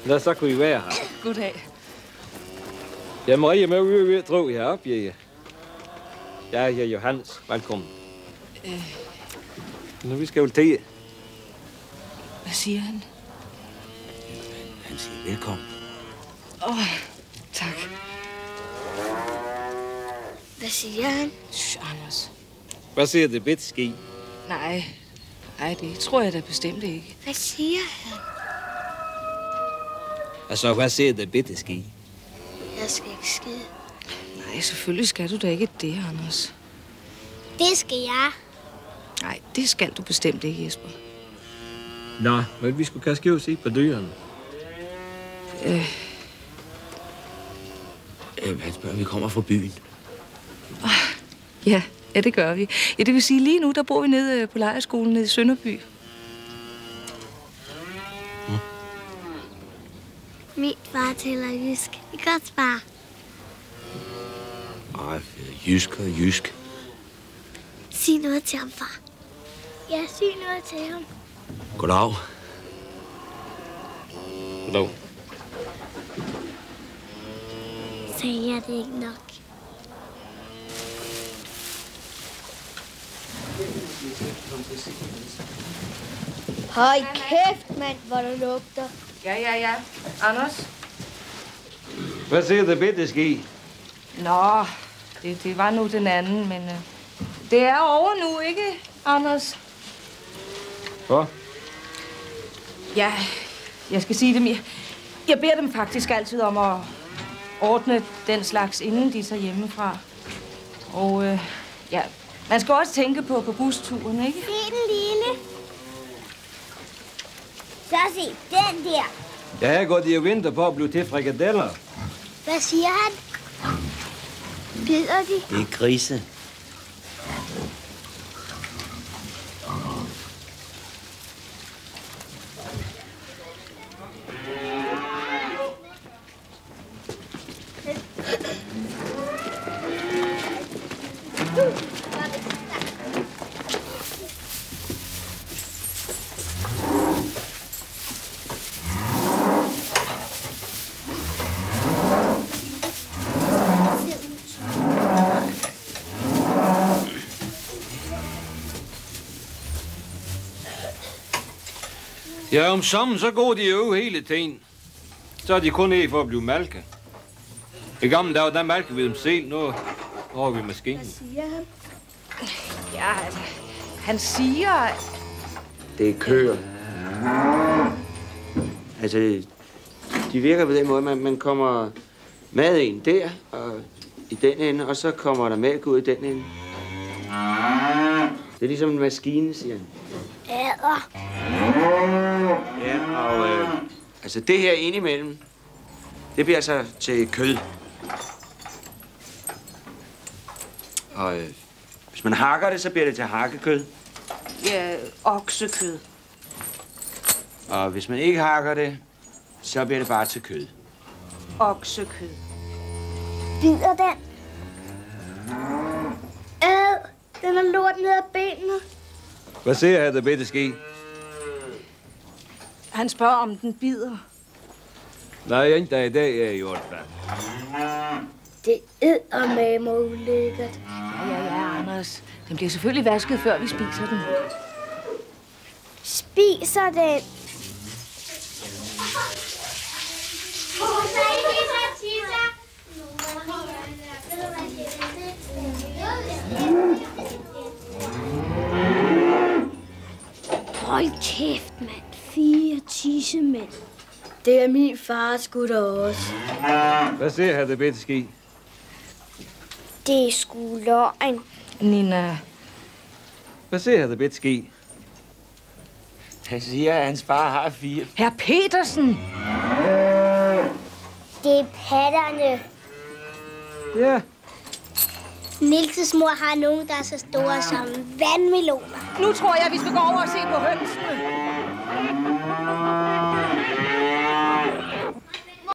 Nå, så kunne I være her. Goddag. Ja, Marie med ude tror jeg op, ja. Ja, Johannes. Velkommen. Nu vi skal jo til. Hvad siger han? Han siger velkommen. Tak. Hvad siger han? Anders. Hvad siger det bedste ski? Nej, det tror jeg da bestemt ikke. Hvad siger han? Altså, hvad siger det bedste ski? Jeg skal ikke skide. Nej, selvfølgelig skal du da ikke det, Anders. Det skal jeg. Nej, det skal du bestemt ikke, Jesper. Nå, men vi skulle kanskje jo se på dyrene. Han spørger, vi kommer fra byen. Ja, det gør vi. Ja, det vil sige, lige nu, der bor vi nede på lejrskolen nede i Sønderby. Min far taler jysk. Det er godt, far. Ej, jysk og jysk. Sig noget til ham, far. Ja, sig noget til ham. Goddag. Goddag. Sagde jeg det ikke nok? Høj kæft, mand, hvor du lugter. Ja. Anders? Hvad siger det bedste ski? Nå, det var nu den anden, men det er over nu, ikke, Anders? Hvad? Ja, jeg skal sige dem. Jeg beder dem faktisk altid om at ordne den slags, inden de tager hjemmefra. Og ja, man skal også tænke på busturen, ikke? Se den lille. Så se, den der. Ja, jeg går de og venter på at blive til frikadeller. Hvad siger han? Bider de? Det er grise. Ja, om sommeren så går de jo hele tiden. Så er de kun nede for at blive malket. I gamle dage, der malker vi dem selv. Nu har vi maskinen. Hvad siger han? Ja, altså, han siger... Det er køer. Altså, de virker på den måde, man kommer mad ind der, og i den ende, og så kommer der mælk ud i den ende. Det er ligesom en maskine, siger han. Æder. Ja, og altså det her indimellem, det bliver altså til kød. Og hvis man hakker det, så bliver det til hakkekød. Ja, oksekød. Og hvis man ikke hakker det, så bliver det bare til kød. Oksekød. Bider den? Den er lort ned ad benene. Hvad siger jeg, det bedste ski? Han spørger, om den bider. Nej, ikke der i dag er i hvert fald. Det eddermame ulækkert. Ja, Anders. Den bliver selvfølgelig vasket, før vi spiser den. Spiser den. Hold kæft, mand. 4 tissemænd. Det er min far sgu da også. Hvad siger jeg, det bedste ski? Det er sgu løgn. Nina. Hvad siger jeg, det bedste ski? Han siger, at hans far har 4. Herr Petersen! Det er patterne. Ja. Nilses mor har nogen, der er så store som vandmeloner. Nu tror jeg, vi skal gå over og se på hønsene.